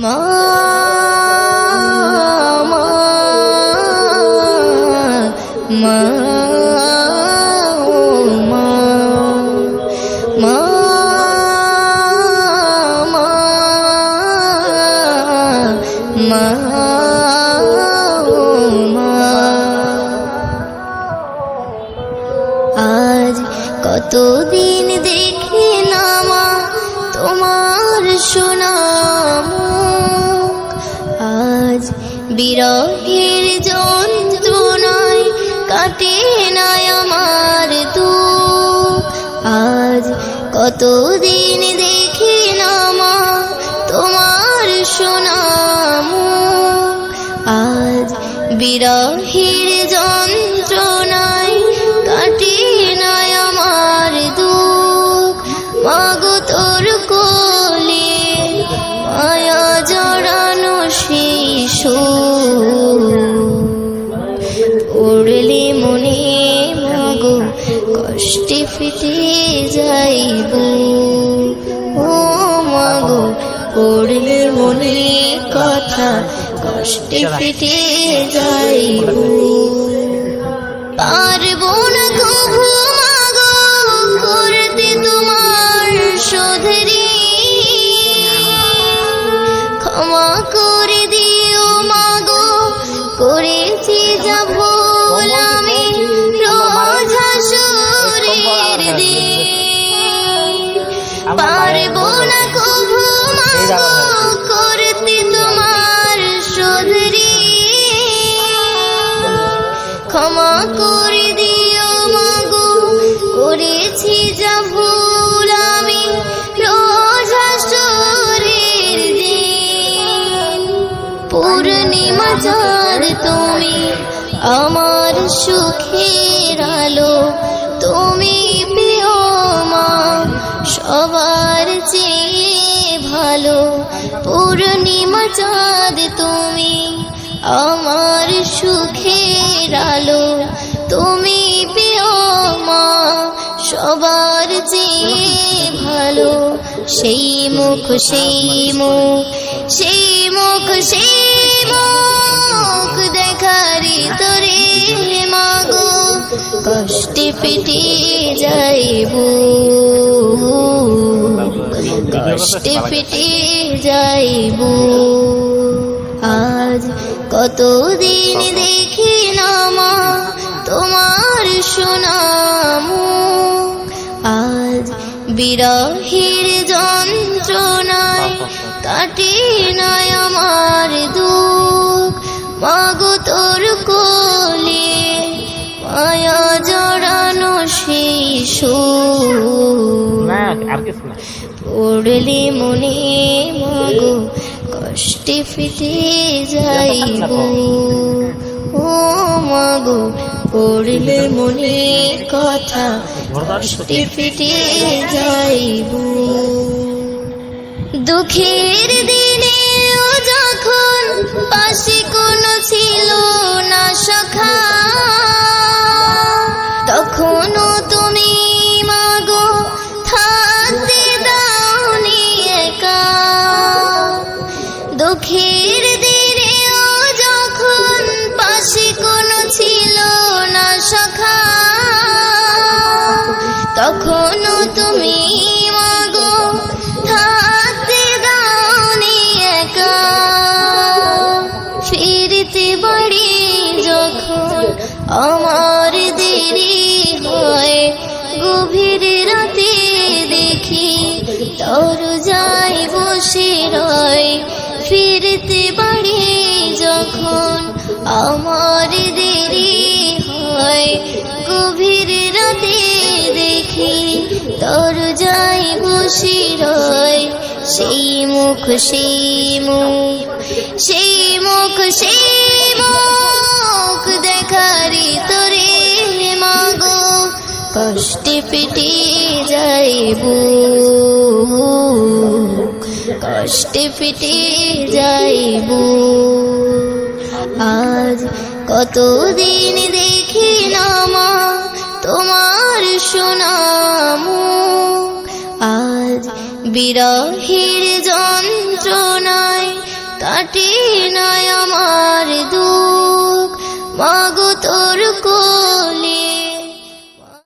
মা মা মা মা মা আজ কতদিন দেখি না মা তোমার সোনা মুখ, আজ বিরহের যন্ত্রণায় কাটে না আমার দুঃখ। আজ কতদিন দেখি না মা তোমার সোনা মুখ, আজ বিরহের যন্ত্রণায় কাটে না আমার দুঃখ। মাগো তোর কোলে মায়া জড়ানো শিশু পড়লে মনে মাগো কষ্টে ফেটে যাইব। ও মাগো পড়লে মনে কথা কষ্টে ফেটে যাইব। পারবো না কভু মাগো করতে তোমার শোধরি, ক্ষমা করে দিও মাগো করেছি যা ভুল আমি রোজ হাসরের দিন। পারবো না কভু মাগো করতে তোমার শোধরি, ক্ষমা করে দিও মাগো করেছি যা ভুল আমি রোজ হাসরের দিন। পূর্ণিমা চাঁদ তুমি আমার সুখের আলো, তুমি প্রিয় মা সবার চেয়ে ভালো। পূর্ণিমা চাঁদ তুমি আমার সুখের আলো, তুমি প্রিয় মা সবার চেয়ে ভালো। সেই মুখ সেই মুখ সেই মুখ সেই মুখ দেখারি তোরে মাগো কষ্টে পেটে যাইব, কষ্টে পেটে যাইব। আজ কতদিন দেখি না মা তোমার সোনা মুখ, আজ বিরহের যন্ত্রণায় কাটে না আমার দুঃখ। মাগো তোর কোলে মায়া জড়ানো শিশু পড়লে মনে মাগো কষ্টে ফেটে যাইব। ও মাগো পড়লে মনে কথা কষ্টে ফেটে যাইব। দুঃখের দিনে ও যখন পাশে কোনো ছিল না সখা, তখনও তুমি মাগো থাকতে দাওনি একা। দুঃখের দিনে ও যখন পাশে কোনো ছিল না সখা, তখনও তুমি মাগো থাকতে দাওনি একা। ফিরতে বাড়ি যখন আমার দেরি হয়, গভীর রাতে দেখি দরজায় বসে রয়। ফিরতে বাড়ি যখন আমার দেরি হয়, গভীর রাতে দেখি দরজায় বসে রয়। সেই মুখ সেই মুখ সেই মুখ সেই মুখ দেখারি তোরে মাগো কষ্টে পেটে যাইব, কষ্টে পেটে যাইব। আজ কতদিন দেখি না মা তোমার সোনা মুখ, আজ বিরহের যন্ত্রণায় কাটে না আমার দুঃখ, মাগো তোর